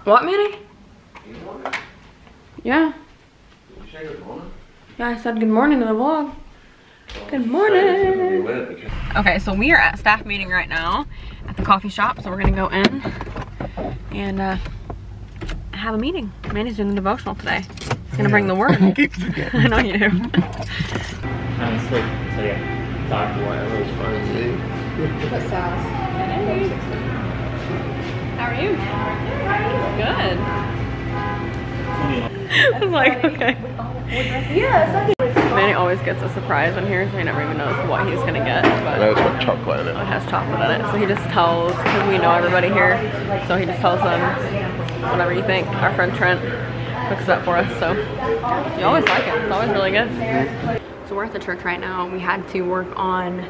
What, Manny? Good morning. Yeah. Did you say good morning? Yeah, I said good morning to the vlog. Good morning. Okay, so we are at staff meeting right now at the coffee shop. So we're gonna go in and have a meeting. Manny's doing the devotional today. He's gonna bring the word. I know you do. I'm asleep, so yeah. Talk to whatever is fine with me. What's sauce? Hey. How are you? Good. I was like, okay. Yes, Manny always gets a surprise in here, so he never even knows what he's gonna get. But It's got chocolate in it. it has chocolate in it, so he just tells, because we know everybody here, so he just tells them whatever you think. Our friend Trent cooks that for us, so you always like it. It's always really good. So we're at the church right now. We had to work on,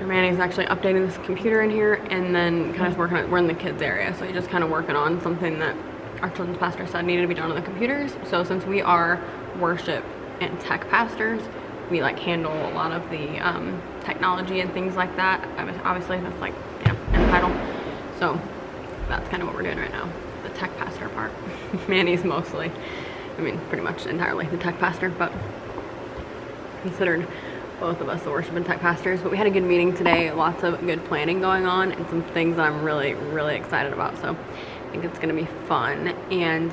Manny's actually updating this computer in here, and then kind of working on, we're in the kids area, so he's just kind of working on something that our children's pastor said needed to be done on the computers. So since we are worship and tech pastors, we like handle a lot of the technology and things like that. Obviously that's like, yeah, in the title. So that's kind of what we're doing right now, the tech pastor part. Manny's mostly, I mean pretty much entirely the tech pastor, but considered both of us the worship and tech pastors. But we had a good meeting today, lots of good planning going on, and some things that I'm really excited about. So I think it's gonna be fun. And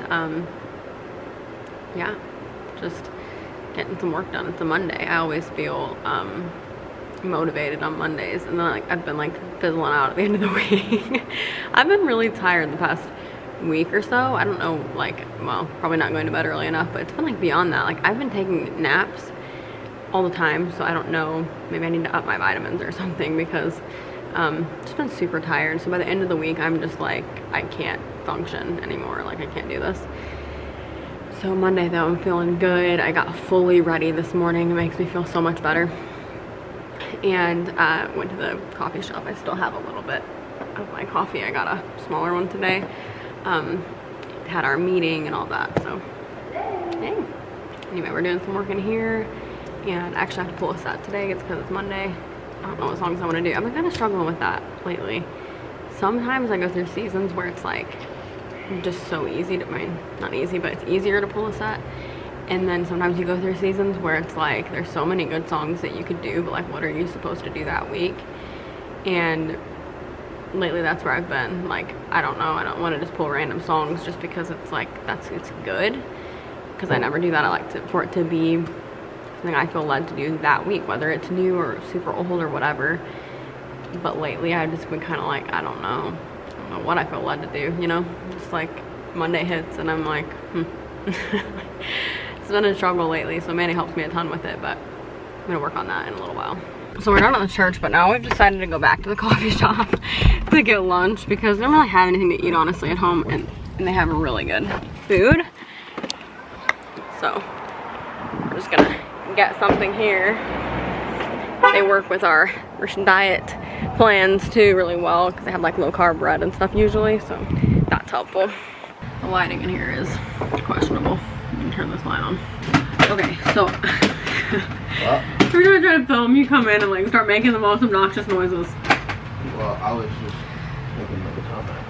yeah, just getting some work done. It's a Monday. I always feel motivated on Mondays, and then like I've been like fizzling out at the end of the week. I've been really tired the past week or so. I don't know, like, well, probably not going to bed early enough, but it's been like beyond that. Like I've been taking naps all the time, so I don't know, maybe I need to up my vitamins or something, because just been super tired. So by the end of the week I'm just like, I can't function anymore, like I can't do this. So Monday though, I'm feeling good. I got fully ready this morning. It makes me feel so much better. And went to the coffee shop. I still have a little bit of my coffee. I got a smaller one today. Had our meeting and all that, so hey. Anyway, we're doing some work in here, and actually I have to pull a set today. It's because it's Monday. I don't know what songs I want to do. I've been kind of struggling with that lately. Sometimes I go through seasons where it's like just so easy to, I mean, not easy, but it's easier to pull a set. And then sometimes you go through seasons where it's like there's so many good songs that you could do, but like what are you supposed to do that week? And lately that's where I've been. Like, I don't know, I don't want to just pull random songs just because it's like it's good, because I never do that. I like for it to be something I feel led to do that week, whether it's new or super old or whatever. But lately I've just been kind of like, I don't know what I feel led to do, you know? Just like Monday hits and I'm like, It's been a struggle lately, so Manny helps me a ton with it, but I'm gonna work on that in a little while. So we're done at the church, but now we've decided to go back to the coffee shop to get lunch, because I don't really have anything to eat honestly at home, and they have really good food. So we're just gonna get something here. They work with our diet plans too really well, because they have like low carb bread and stuff usually, so that's helpful. The lighting in here is questionable. I'm gonna turn this light on. Okay, so we're gonna try to film you come in and like start making the most obnoxious noises. Well, I was just thinking of the top back.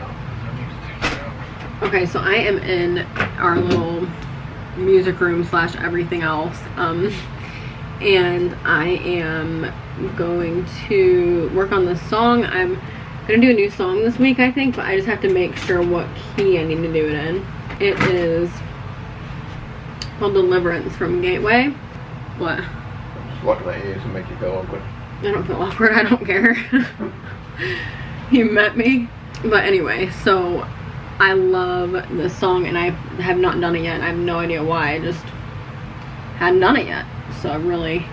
Okay, so I am in our little music room slash everything else. And I am going to work on this song. I'm gonna do a new song this week, I think, but I just have to make sure what key I need to do it in. It is called Deliverance from Gateway. What? Just watch my ears and make you feel awkward. I don't feel awkward, I don't care. You met me. But anyway, so I love this song and I have not done it yet. I have no idea why, I just hadn't done it yet. So I really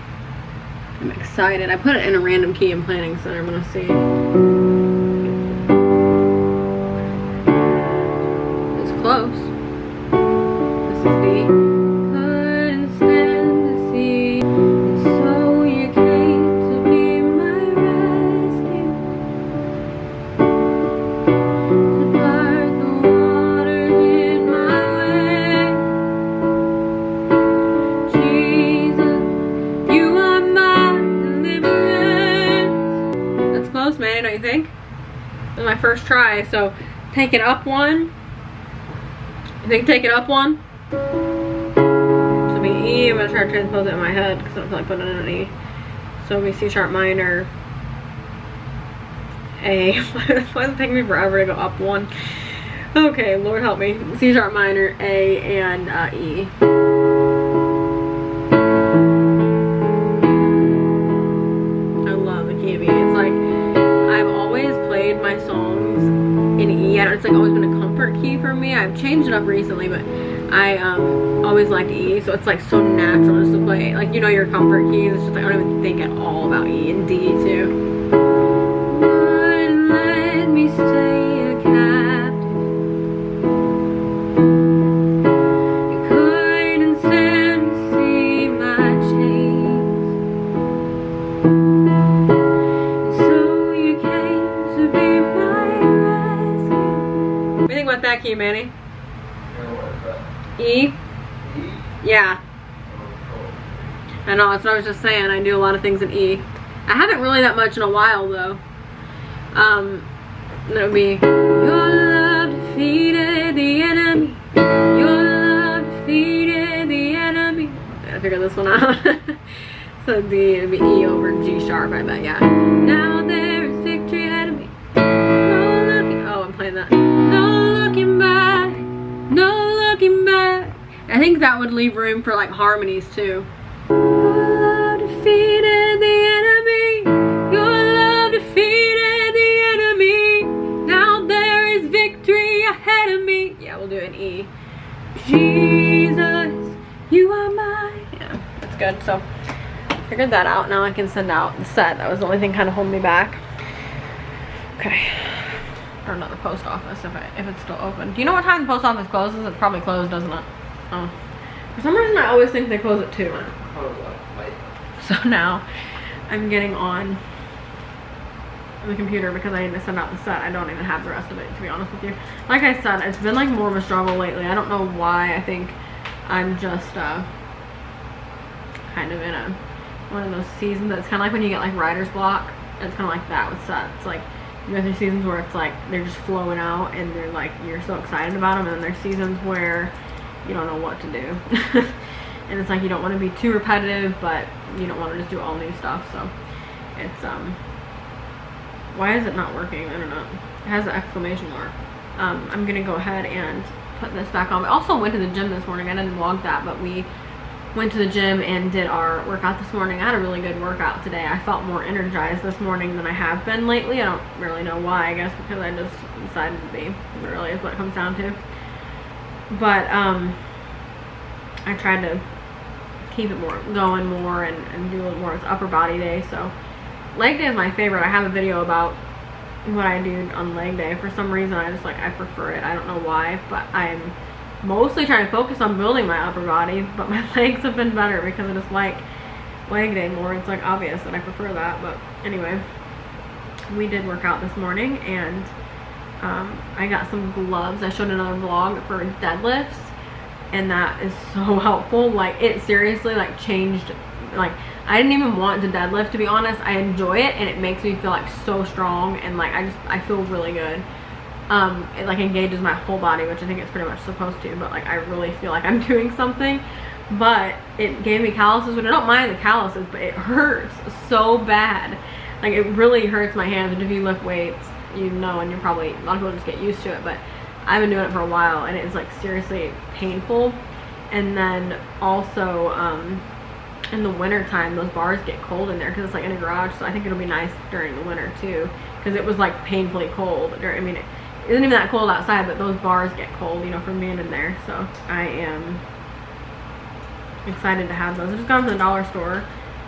am excited. I put it in a random key in planning center. I'm gonna see. It's close. This is D. Couldn't stand to see, and so you came to be my rescue. To part the waters in my way. Jesus, you are my deliverance. That's close, man, don't you think? This is my first try, so take it up one. I think take it up one. So it'll be E. I'm gonna try to transpose it in my head because I don't feel like putting it in an E. So it'll be C sharp minor, A. Why does it take me forever to go up one? Okay, Lord help me. C sharp minor, A, and E. I love the key of E. It's like, I've always played my songs in E. It's like always been a comfort key for me. I've changed it up recently, but I always liked E. So it's like so natural just to play. Like, you know your comfort keys. It's just like I don't even think at all about E and D too. Wouldn't let me stay a captive. You couldn't stand to see my chains. And so you came to be my rescue. What do you think about that key, Manny? E? Yeah. I know, that's what I was just saying. I do a lot of things in E. I haven't really that much in a while though. That would be your love defeated the enemy. Your love defeated the enemy. Gotta figure this one out. So D, it'd be E over G sharp, I bet, yeah. Now there is victory ahead of me. No looking, oh, I'm playing that. No looking back, no looking back. I think that would leave room for like harmonies too. Your love defeated the enemy. Your love defeated the enemy. Now there is victory ahead of me. Yeah, we'll do an E. Jesus, you are mine. Yeah, that's good. So figured that out. Now I can send out the set. That was the only thing kind of holding me back. Okay. Or not the post office if it's still open. Do you know what time the post office closes? It's probably closed, doesn't it? Oh. For some reason I always think they close at 2. So now I'm getting on the computer because I need to send out the set. I don't even have the rest of it, to be honest with you. Like I said, it's been like more of a struggle lately. I don't know why. I think I'm just kind of in one of those seasons that's kind of like when you get like writer's block. It's kind of like that with sets. Like you go through seasons where it's like they're just flowing out and they're like you're so excited about them, and then there's seasons where you don't know what to do. And it's like you don't want to be too repetitive, but you don't want to just do all new stuff. So it's why is it not working? I don't know. It has an exclamation mark. I'm gonna go ahead and put this back on. We also went to the gym this morning. I didn't vlog that, but we went to the gym and did our workout this morning. I had a really good workout today. I felt more energized this morning than I have been lately. I don't really know why. I guess because I just decided to be, really is what it comes down to. But I tried to keep it going more and do a little more. It's upper body day, so leg day is my favorite. I have a video about what I do on leg day. For some reason I prefer it. I don't know why, but I'm mostly trying to focus on building my upper body, but my legs have been better because I just like leg day more. It's like obvious that I prefer that. But anyway, we did work out this morning, and I got some gloves. I showed another vlog for deadlifts, and that is so helpful. Like it seriously like changed. Like I didn't even want to deadlift, to be honest. I enjoy it and it makes me feel like so strong, and like I feel really good. It like engages my whole body, which I think it's pretty much supposed to, but like I really feel like I'm doing something. But it gave me calluses, which I don't mind the calluses, but it hurts so bad. Like it really hurts my hands. And if you lift weights, you know, and you're probably, a lot of people just get used to it, but I've been doing it for a while and it's like seriously painful. And then also in the winter time, those bars get cold in there because it's like in a garage, so I think it'll be nice during the winter too, because it was like painfully cold. I mean, it isn't even that cold outside, but those bars get cold, you know, from being in there. So I am excited to have those. I just got them from the dollar store,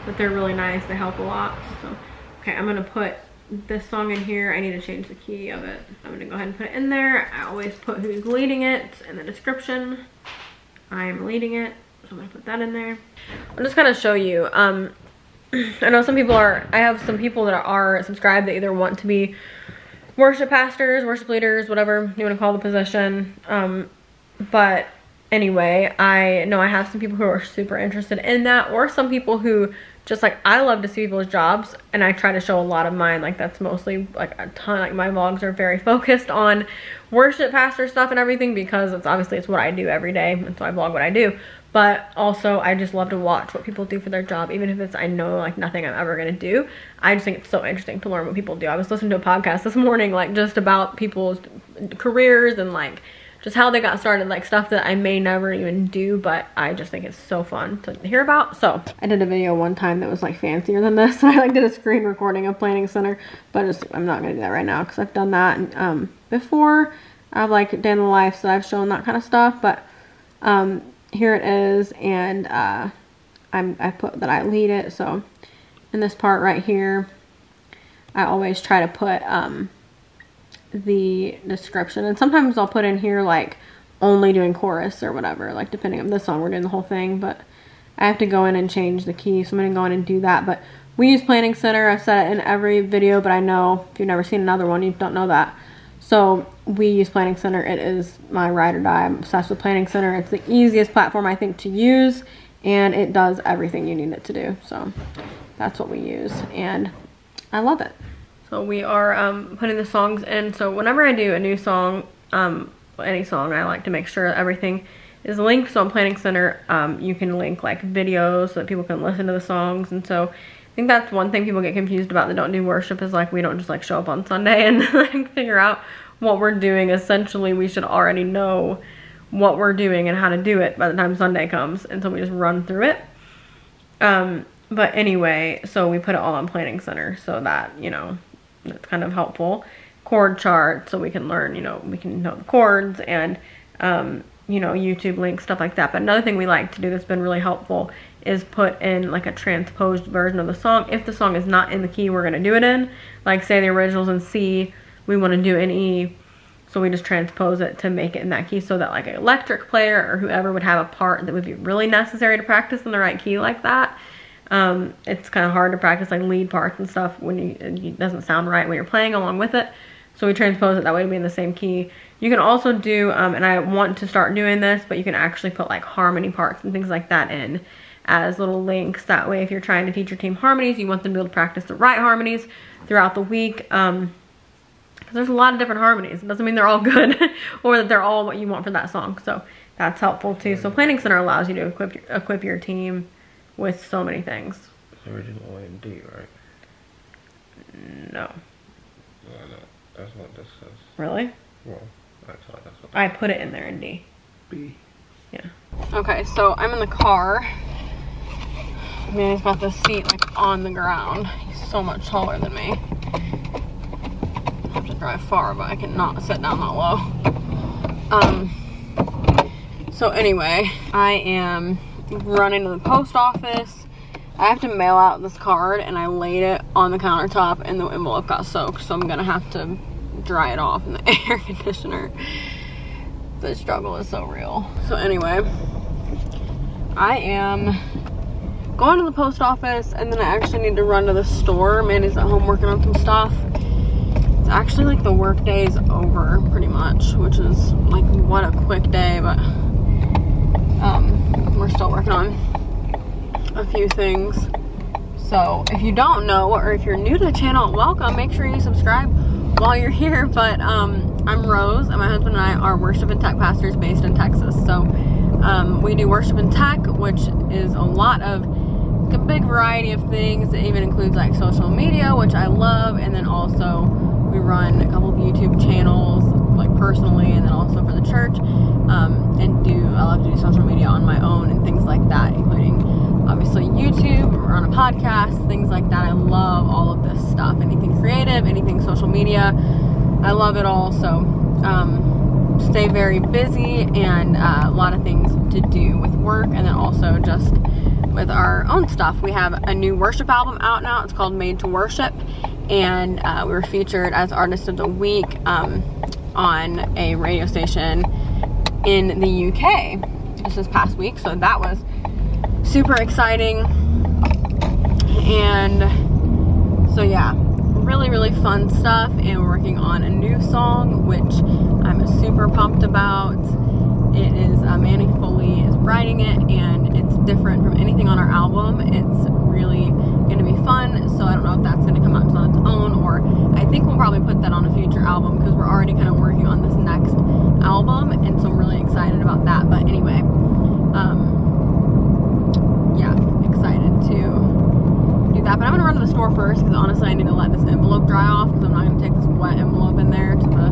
but they're really nice. They help a lot. So okay, I'm gonna put this song in here. I need to change the key of it. I'm gonna go ahead and put it in there. I always put who's leading it in the description. I'm leading it, so I'm gonna put that in there. I'm just gonna show you. I know some people are, I have some people that are subscribed that either want to be worship pastors, worship leaders, whatever you want to call the position. But anyway, I know I have some people who are super interested in that, or some people who just like I love to see people's jobs, and I try to show a lot of mine. Like that's mostly like a ton, like my vlogs are very focused on worship pastor stuff and everything, because it's obviously it's what I do every day, and so I vlog what I do. But also I just love to watch what people do for their job, even if it's I know like nothing I'm ever gonna do. I just think it's so interesting to learn what people do. I was listening to a podcast this morning like just about people's careers and like just how they got started, like stuff that I may never even do, but I just think it's so fun to hear about. So I did a video one time that was like fancier than this. I like did a screen recording of Planning Center, but I'm not gonna do that right now because I've done that before. I've like day in the life, so I've shown that kind of stuff, but here it is, and I put that I lead it. So in this part right here, I always try to put the description, and sometimes I'll put in here like only doing chorus or whatever, like depending on this song we're doing the whole thing, but I have to go in and change the key, so I'm gonna go in and do that. But we use Planning Center. I've said it in every video, but I know if you've never seen another one, you don't know that. So we use Planning Center. It is my ride or die. I'm obsessed with Planning Center. It's the easiest platform I think to use, and it does everything you need it to do. So that's what we use, and I love it. So we are putting the songs in. So whenever I do a new song, any song, I like to make sure everything is linked. So on Planning Center, you can link like videos so that people can listen to the songs. And so I think that's one thing people get confused about that don't do worship, is like we don't just like show up on Sunday and like figure out what we're doing. Essentially, we should already know what we're doing and how to do it by the time Sunday comes, and so we just run through it. But anyway, so we put it all on Planning Center so that, you know, that's kind of helpful. Chord chart, so we can learn, you know, we can know the chords, and you know, YouTube links, stuff like that. But another thing we like to do that's been really helpful is put in like a transposed version of the song. If the song is not in the key we're going to do it in, like say the original's in C, we want to do it in E, so we just transpose it to make it in that key, so that like an electric player or whoever would have a part that would be really necessary to practice in the right key like that. It's kind of hard to practice like lead parts and stuff when it doesn't sound right when you're playing along with it. So we transpose it that way to be in the same key. You can also do, and I want to start doing this, but you can actually put like harmony parts and things like that in as little links. That way if you're trying to teach your team harmonies, you want them to be able to practice the right harmonies throughout the week. Because there's a lot of different harmonies. It doesn't mean they're all good or that they're all what you want for that song. So that's helpful too. So Planning Center allows you to equip your team with so many things. It's original in D, right? No. No, that's what this says. Really? Well, actually, that's what I put it in there in D. B. Yeah. Okay, so I'm in the car. Manny's got this seat like on the ground. He's so much taller than me. I have to drive far, but I cannot sit down that low. So anyway, I am running to the post office. I have to mail out this card, and I laid it on the countertop and the envelope got soaked, so I'm gonna have to dry it off in the air conditioner. The struggle is so real. So anyway, I am going to the post office, and then I actually need to run to the store. Mandy's at home working on some stuff. It's actually like the work day is over pretty much, which is like what a quick day, but we're still working on a few things. So if you don't know, or if you're new to the channel, welcome. Make sure you subscribe while you're here. But I'm Rose, and my husband and I are worship and tech pastors based in Texas. So we do worship and tech, which is a lot of a big variety of things. It even includes like social media, which I love, and then also we run a couple of YouTube channels, like personally, and then also for the church, and I love to do social media on my own and things like that, including obviously YouTube, or on a podcast, things like that. I love all of this stuff, anything creative, anything social media. I love it all. So stay very busy, and a lot of things to do with work, and then also just with our own stuff. We have a new worship album out now. It's called Made to Worship, and we were featured as Artist of the Week on a radio station in the UK just this past week, so that was super exciting. And so yeah, really fun stuff, and we're working on a new song which I'm super pumped about. It is Manny Foley is writing it, and it's different from anything on our album. It's really one, so I don't know if that's going to come out on its own, or I think we'll probably put that on a future album because we're already kind of working on this next album, and so I'm really excited about that. But anyway, yeah, excited to do that. But I'm gonna run to the store first because honestly I need to let this envelope dry off because I'm not gonna take this wet envelope in there to the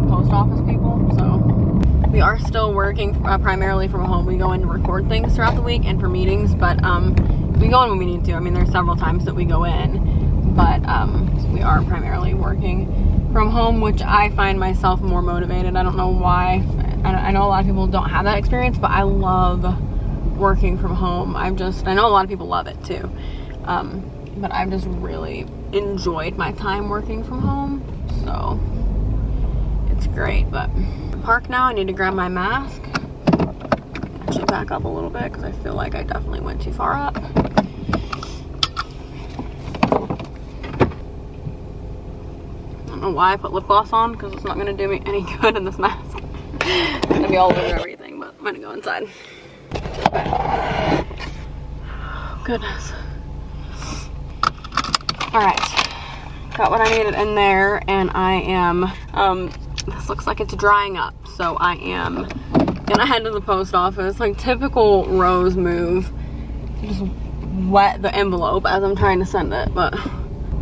post office people. So we are still working primarily from home. We go in to record things throughout the week and for meetings, but we go in when we need to. I mean, there's several times that we go in, but we are primarily working from home, which I find myself more motivated. I don't know why. I know a lot of people don't have that experience, but I love working from home. I know a lot of people love it too, but I've just really enjoyed my time working from home, so it's great. But park now. I need to grab my mask. Actually back up a little bit because I feel like I definitely went too far up. I don't know why I put lip gloss on because it's not going to do me any good in this mask. It's going to be all over everything, but I'm going to go inside. Oh, goodness. Alright. Got what I needed in there, and I am, this looks like it's drying up, so I am gonna head to the post office. Like typical Rose move, just wet the envelope as I'm trying to send it. But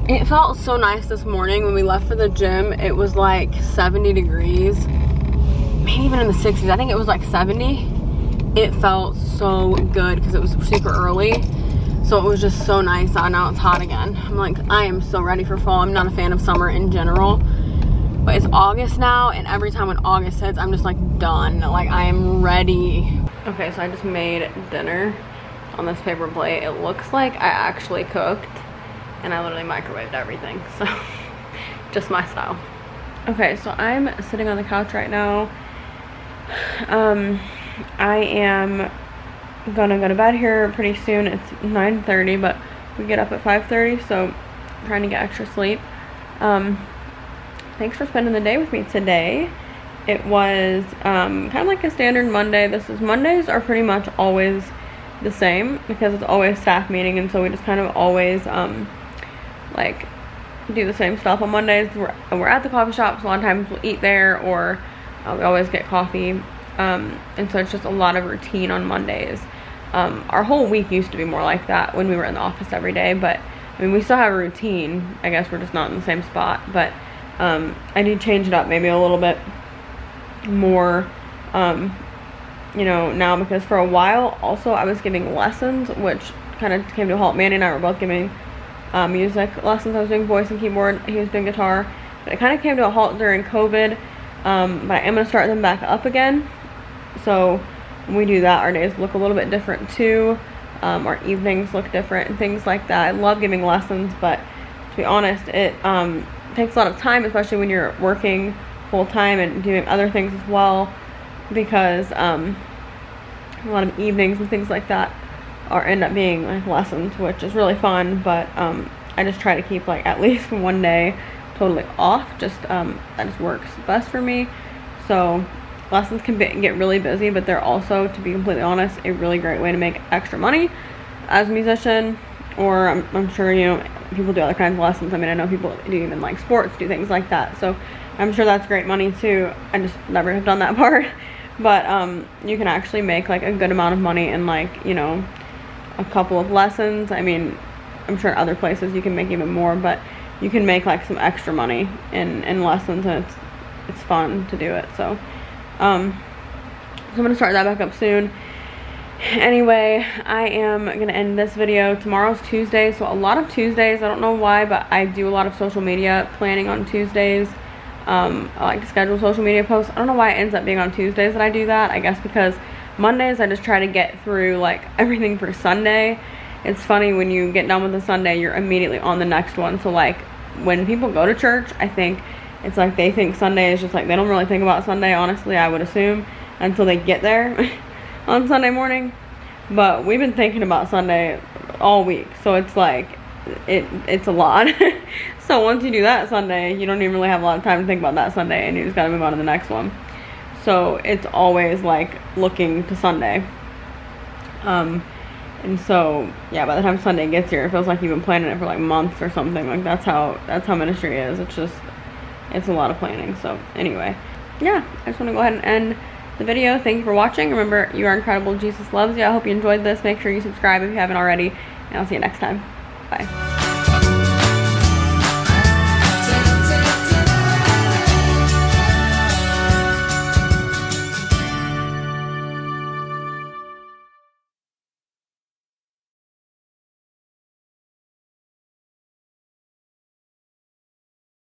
it felt so nice this morning when we left for the gym. It was like 70 degrees, maybe even in the 60s. I think it was like 70. It felt so good because it was super early, so it was just so nice out. Now it's hot again. I'm like, I am so ready for fall. I'm not a fan of summer in general, but it's August now, and every time when August hits, I'm just like done. Like I am ready. Okay, so I just made dinner on this paper plate. It looks like I actually cooked, and I literally microwaved everything, so just my style. Okay, so I'm sitting on the couch right now. I am gonna go to bed here pretty soon. It's 9:30, but we get up at 5:30, so I'm trying to get extra sleep. Thanks for spending the day with me today. It was kind of like a standard Monday. Mondays are pretty much always the same because it's always staff meeting, and so we just kind of always like do the same stuff on Mondays. We're at the coffee shop, so a lot of times we'll eat there, or we always get coffee, and so it's just a lot of routine on Mondays. Our whole week used to be more like that when we were in the office every day, but I mean we still have a routine. I guess we're just not in the same spot, but I did change it up maybe a little bit more, you know, now, because for a while also I was giving lessons, which kind of came to a halt. Manny and I were both giving music lessons. I was doing voice and keyboard, he was doing guitar, but it kind of came to a halt during COVID, but I am going to start them back up again. So when we do that, our days look a little bit different too. Our evenings look different and things like that. I love giving lessons, but to be honest, it takes a lot of time, especially when you're working full-time and doing other things as well, because a lot of evenings and things like that end up being like lessons, which is really fun. But I just try to keep like at least one day totally off. Just that just works best for me. So lessons can get really busy, but they're also, to be completely honest, a really great way to make extra money as a musician. Or I'm sure, you know, people do other kinds of lessons. I mean, I know people do even like sports, do things like that, so I'm sure that's great money too. I just never have done that part. But you can actually make like a good amount of money in like, you know, a couple of lessons. I mean, I'm sure in other places you can make even more, but you can make like some extra money in lessons, and it's fun to do it. So I'm gonna start that back up soon. Anyway, I am gonna end this video. Tomorrow's Tuesday, so a lot of Tuesdays, I don't know why, but I do a lot of social media planning on Tuesdays. I like to schedule social media posts. I don't know why it ends up being on Tuesdays that I do that. I guess because Mondays I just try to get through like everything for Sunday. It's funny, when you get done with the Sunday, you're immediately on the next one. So like when people go to church, I think it's like they think Sunday is just like, they don't really think about Sunday, honestly, I would assume, until they get there on Sunday morning. But we've been thinking about Sunday all week, so it's like it's a lot. So once you do that Sunday, you don't even really have a lot of time to think about that Sunday, and you just gotta move on to the next one. So it's always like looking to Sunday. And so, yeah, by the time Sunday gets here, it feels like you've been planning it for like months or something. Like that's how ministry is. It's a lot of planning. So anyway, yeah, I just want to go ahead and end the video. Thank you for watching. Remember, you are incredible. Jesus loves you. I hope you enjoyed this. Make sure you subscribe if you haven't already, and I'll see you next time. Bye.